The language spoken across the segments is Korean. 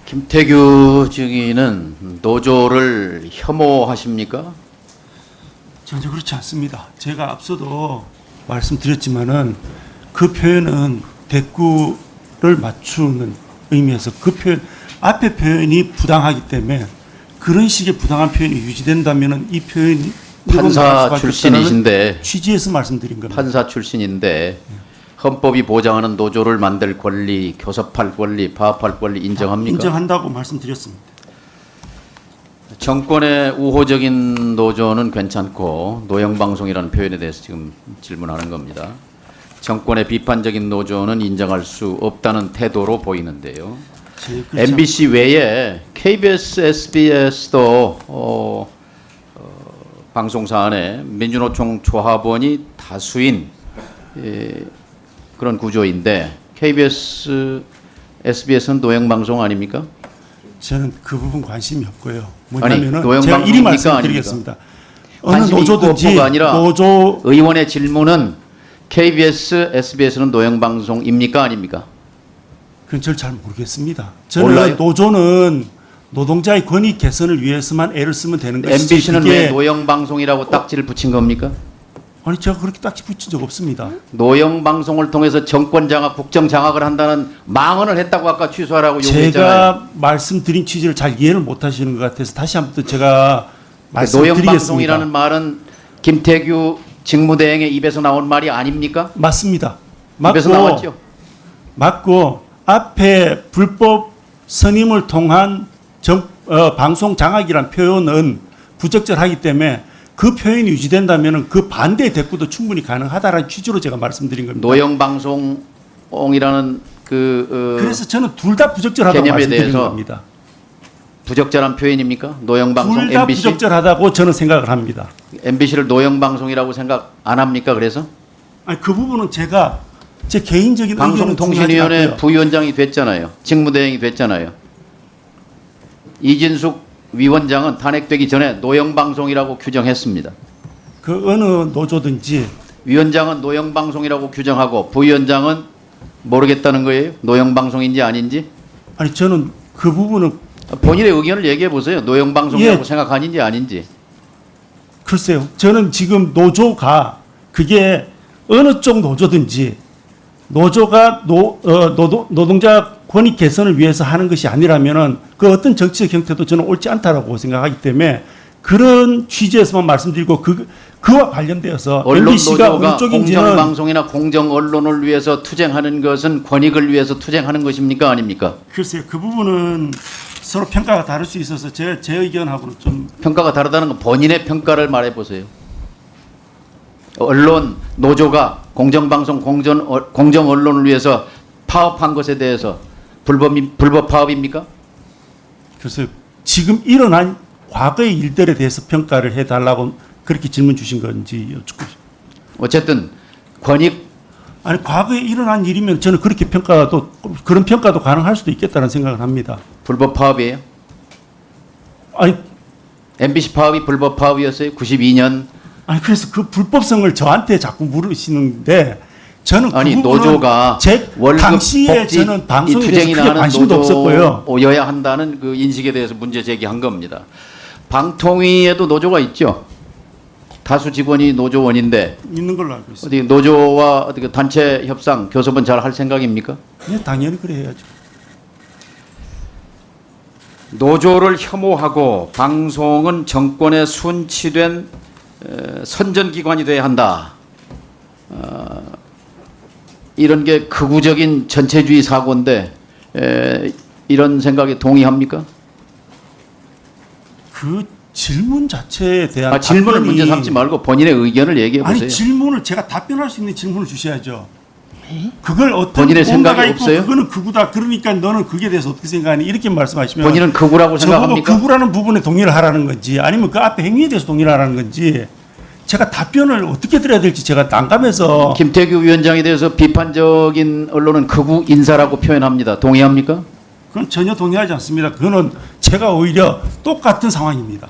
김태규 증인은 노조를 혐오하십니까? 전혀 그렇지 않습니다. 제가 앞서도 말씀드렸지만은 그 표현은 대꾸를 맞추는 의미에서 그 표현 앞에 표현이 부당하기 때문에 그런 식의 부당한 표현이 유지된다면은 이 표현이 판사 출신이신데 취지에서 말씀드린 겁니다. 판사 출신인데 헌법이 보장하는 노조를 만들 권리, 교섭할 권리, 파업할 권리 인정합니까? 인정한다고 말씀드렸습니다. 정권의 우호적인 노조는 괜찮고 노영방송이라는 표현에 대해서 지금 질문하는 겁니다. 정권의 비판적인 노조는 인정할 수 없다는 태도로 보이는데요. MBC 외에 KBS, SBS도 방송사 안에 민주노총 조합원이 다수인 그런 구조인데 KBS, SBS는 노영방송 아닙니까? 저는 그 부분 관심이 없고요. 아니, 뭐냐면은 제가 이리 말씀드리겠습니다. 어느 노조든지 아니라 노조 의원의 질문은 KBS, SBS는 노영방송입니까 아닙니까? 그건 저를 잘 모르겠습니다. 저는 몰라요? 노조는 노동자의 권익 개선을 위해서만 애를 쓰면 되는 것이지. MBC는 왜 노영방송이라고 딱지를 붙인 겁니까? 아니 제가 그렇게 딱지 붙인 적 없습니다. 노영방송을 통해서 정권 장악, 국정 장악을 한다는 망언을 했다고 아까 취소하라고 요구했잖아요. 제가 말씀드린 취지를 잘 이해를 못하시는 것 같아서 다시 한 번 더 제가 말씀드리겠습니다. 노영방송이라는 말은 김태규 직무대행의 입에서 나온 말이 아닙니까? 맞습니다. 입에서 나왔죠. 맞고 앞에 불법 선임을 통한 방송 장악이란 표현은 부적절하기 때문에 그 표현이 유지된다면 그 반대 대꾸도 충분히 가능하다라는 취지로 제가 말씀드린 겁니다. 노영방송이라는 그래서 저는 둘 다 부적절하다고 개념에 말씀드린 대해서 겁니다. 부적절한 표현입니까? 노영방송, 둘 다 MBC? 부적절하다고 저는 생각을 합니다. MBC를 노영방송이라고 생각 안 합니까? 그래서? 아니, 그 부분은 제가 제 개인적인 방송통신위원회 부위원장이 됐잖아요. 직무대행이 됐잖아요. 이진숙 위원장은 탄핵되기 전에 노영방송이라고 규정했습니다. 그 어느 노조든지 위원장은 노영방송이라고 규정하고 부위원장은 모르겠다는 거예요? 노영방송인지 아닌지? 아니 저는 그 부분은 본인의 의견을 얘기해 보세요. 노영방송이라고 생각하는지 아닌지. 글쎄요. 저는 지금 노조가 그게 어느 쪽 노조든지 노조가 노동자 권익 개선을 위해서 하는 것이 아니라면은 그 어떤 정치적 형태도 저는 옳지 않다라고 생각하기 때문에 그런 취지에서만 말씀드리고 그와 관련되어서 언론 MBC가 노조가 어느 쪽인지는 공정방송이나 공정언론을 위해서 투쟁하는 것은 권익을 위해서 투쟁하는 것입니까 아닙니까? 글쎄요. 그 부분은 서로 평가가 다를 수 있어서 제 의견하고는 좀 평가가 다르다는 건 본인의 평가를 말해 보세요. 언론 노조가 공정방송 공정언론을 위해서 파업한 것에 대해서 불법 파업입니까? 글쎄요. 지금 일어난 과거의 일들에 대해서 평가를 해달라고 그렇게 질문 주신 건지 여쭙고 싶습니다. 어쨌든 권익 아니 과거에 일어난 일이면 저는 그렇게 그런 평가도 가능할 수도 있겠다는 생각을 합니다. 불법 파업이에요? 아니 MBC 파업이 불법 파업이었어요? 92년? 아니 그래서 그 불법성을 저한테 자꾸 물으시는데 저는 그 아니 부분은 노조가 제 월급 당시에 복지 저는 방송에 대해서 투쟁이 크게 나는 관심도 없었고요. 노조여야 한다는 그 인식에 대해서 문제 제기한 겁니다. 방통위에도 노조가 있죠. 다수 직원이 노조원인데 있는 걸로 알고 있습니다. 어디 노조와 어떻게 단체 협상 교섭은 잘 할 생각입니까? 네, 당연히 그래 해야죠. 노조를 혐오하고 방송은 정권에 순치된 선전기관이 돼야 한다. 이런 게 극우적인 전체주의 사고인데 이런 생각에 동의합니까? 그 질문 자체에 대한 질문을 문제 삼지 말고 본인의 의견을 얘기해 보세요. 아니 질문을 제가 답변할 수 있는 질문을 주셔야죠. 그걸 어떤 본인의 생각이 있고 없어요? 그거는 극우다. 그러니까 너는 그게 대해서 어떻게 생각하니? 이렇게 말씀하시면 본인은 극우라고 생각합니까? 저보고 극우라는 부분에 동의를 하라는 건지 아니면 그 앞에 행위에 대해서 동의를 하라는 건지 제가 답변을 어떻게 드려야 될지 제가 난감해서. 김태규 위원장에 대해서 비판적인 언론은 극우 인사라고 표현합니다. 동의합니까? 그건 전혀 동의하지 않습니다. 그거는 제가 오히려 똑같은 상황입니다.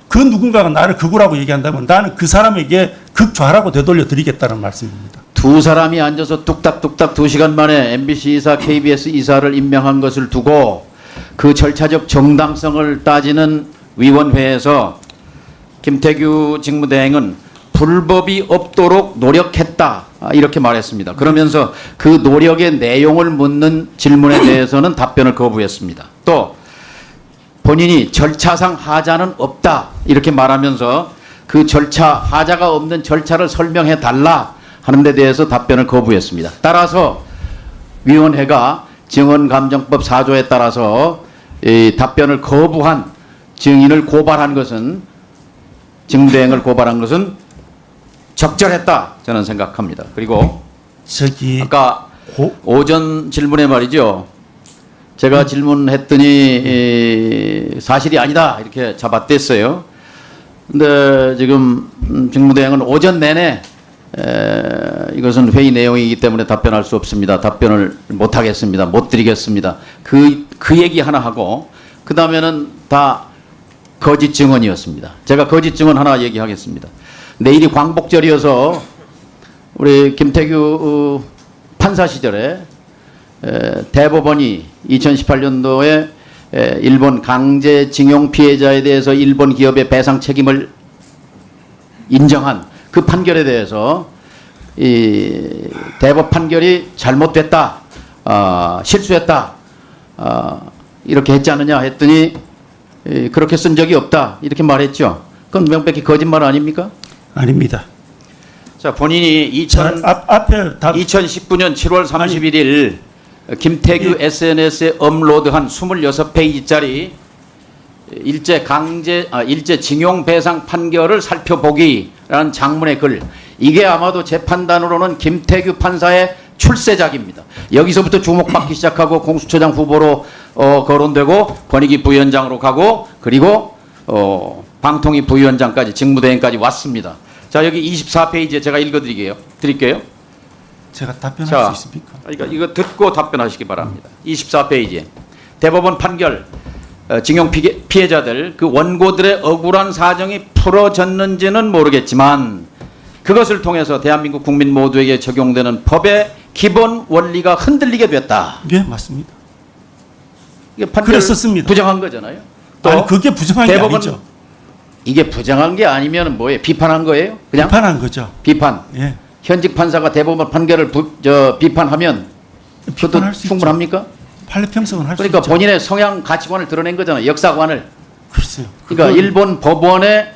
그 누군가가 나를 극우라고 얘기한다면 나는 그 사람에게 극좌라고 되돌려 드리겠다는 말씀입니다. 두 사람이 앉아서 뚝딱뚝딱 2시간 만에 MBC 이사, KBS 이사를 임명한 것을 두고 그 절차적 정당성을 따지는 위원회에서 김태규 직무대행은 불법이 없도록 노력했다 이렇게 말했습니다. 그러면서 그 노력의 내용을 묻는 질문에 대해서는 답변을 거부했습니다. 또 본인이 절차상 하자는 없다 이렇게 말하면서 그 절차 하자가 없는 절차를 설명해 달라 하는 데 대해서 답변을 거부했습니다. 따라서 위원회가 증언감정법 4조에 따라서 이 답변을 거부한 증인을 고발한 것은 직무대행을 고발한 것은 적절했다 저는 생각합니다. 그리고 저기 아까 오전 질문에 말이죠. 제가 질문했더니 사실이 아니다 이렇게 잡아댔어요. 근데 지금 직무대행은 오전 내내 이것은 회의 내용이기 때문에 답변할 수 없습니다. 답변을 못 하겠습니다. 못 드리겠습니다. 그 얘기 하나 하고 그 다음에는 다 거짓 증언이었습니다. 제가 거짓 증언 하나 얘기하겠습니다. 내일이 광복절이어서 우리 김태규 판사 시절에 대법원이 2018년도에 일본 강제징용 피해자에 대해서 일본 기업의 배상 책임을 인정한 그 판결에 대해서 이 대법 판결이 잘못됐다, 실수했다 이렇게 했지 않느냐 했더니 그렇게 쓴 적이 없다 이렇게 말했죠. 그건 명백히 거짓말 아닙니까? 아닙니다. 자, 본인이 2019년 7월 31일 김태규 SNS에 업로드한 26페이지짜리 일제 징용 배상 판결을 살펴보기라는 장문의 글, 이게 아마도 재판단으로는 김태규 판사의 출세작입니다. 여기서부터 주목받기 시작하고 공수처장 후보로 거론되고 권익위 부위원장으로 가고 그리고 방통위 부위원장까지 직무대행까지 왔습니다. 자, 여기 24페이지에 제가 읽어드릴게요. 제가 답변할 수 있습니까? 그러니까 이거 듣고 답변하시기 바랍니다. 24페이지에 대법원 판결 징용 피해자들 그 원고들의 억울한 사정이 풀어졌는지는 모르겠지만 그것을 통해서 대한민국 국민 모두에게 적용되는 법의 기본 원리가 흔들리게 됐다. 네, 맞습니다. 이게 판결 그랬었습니다. 부정한 거잖아요. 또 아니, 그게 부정한 게 대법원 아니죠. 이게 부정한 게 아니면 뭐예요? 비판한 거예요? 그냥 비판한 거죠. 비판. 예. 현직 판사가 대법원 판결을 비판하면 그것도 비판할 수 충분합니까? 판례 평성은 할 수 그러니까 있죠. 본인의 성향 가치관을 드러낸 거잖아요. 역사관을. 글쎄요. 그러니까 일본 법원의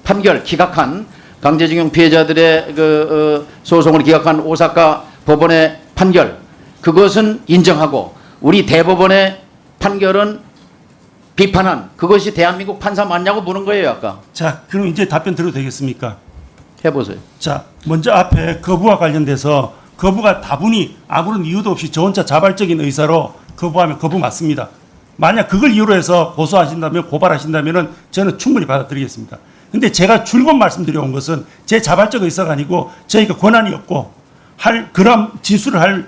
판결 기각한 강제징용 피해자들의 소송을 기각한 오사카 법원의 판결 그것은 인정하고 우리 대법원의 판결은 비판한 그것이 대한민국 판사 맞냐고 묻는 거예요. 아까. 자, 그럼 이제 답변 드려도 되겠습니까? 해보세요. 자, 먼저 앞에 거부와 관련돼서 거부가 다분히 아무런 이유도 없이 저 혼자 자발적인 의사로 거부하면 거부 맞습니다. 만약 그걸 이유로 해서 고소하신다면 고발하신다면 저는 충분히 받아들이겠습니다. 근데 제가 줄곧 말씀드려온 것은 제 자발적 의사가 아니고 저희가 권한이 없고 그런 진술을 할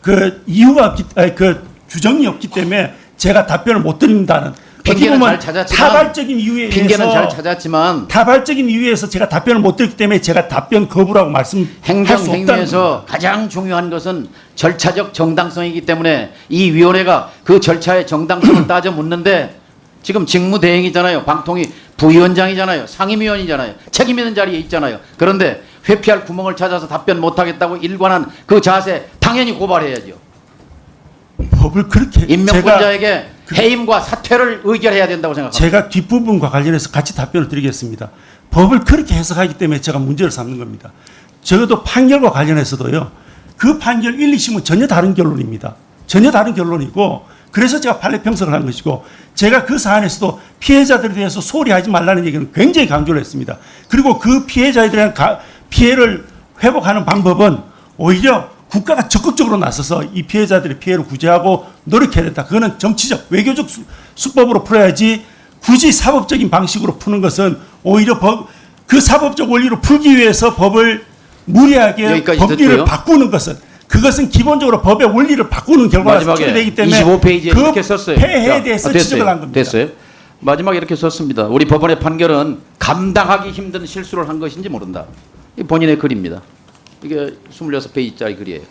그 이유가 없기, 그 규정이 없기 때문에 제가 답변을 못 드린다는 핑계는 잘 찾았지만 타발적인 이유에 핑계는 의해서 잘 찾았지만 타발적인 이유에서 제가 답변을 못 드렸기 때문에 제가 답변 거부라고 말씀할 수 없다는 행정행위에서 가장 중요한 것은 절차적 정당성이기 때문에 이 위원회가 그 절차의 정당성을 따져 묻는데 지금 직무대행이잖아요. 방통위 부위원장이잖아요. 상임위원이잖아요. 책임 있는 자리에 있잖아요. 그런데 회피할 구멍을 찾아서 답변 못하겠다고 일관한 그 자세 당연히 고발해야죠. 법을 그렇게 임명권자에게 해임과 사퇴를 의결해야 된다고 생각합니다. 제가 뒷부분과 관련해서 같이 답변을 드리겠습니다. 법을 그렇게 해석하기 때문에 제가 문제를 삼는 겁니다. 적어도 판결과 관련해서도요. 그 판결 1, 2심은 전혀 다른 결론입니다. 전혀 다른 결론이고 그래서 제가 판례 평석을 한 것이고 제가 그 사안에서도 피해자들에 대해서 소홀히 하지 말라는 얘기는 굉장히 강조를 했습니다. 그리고 그 피해자에 대한 피해를 회복하는 방법은 오히려 국가가 적극적으로 나서서 이 피해자들의 피해를 구제하고 노력해야 된다. 그거는 정치적, 외교적 수법으로 풀어야지 굳이 사법적인 방식으로 푸는 것은 오히려 그 사법적 원리로 풀기 위해서 법을 무리하게 법리를 바꾸는 것은 그것은 기본적으로 법의 원리를 바꾸는 결과가 초래되기 때문에 25페이지에 그 이렇게 썼어요. 폐해에 대해서 지적을 한 겁니다. 됐어요. 마지막에 이렇게 썼습니다. 우리 법원의 판결은 감당하기 힘든 실수를 한 것인지 모른다. 이 본인의 글입니다. 이게 26페이지짜리 글이에요.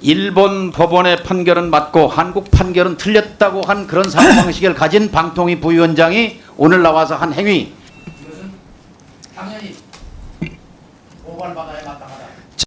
일본 법원의 판결은 맞고 한국 판결은 틀렸다고 한 그런 사고방식을 가진 방통위 부위원장이 오늘 나와서 한 행위, 이것은 당연히 고발받아야 마땅하다.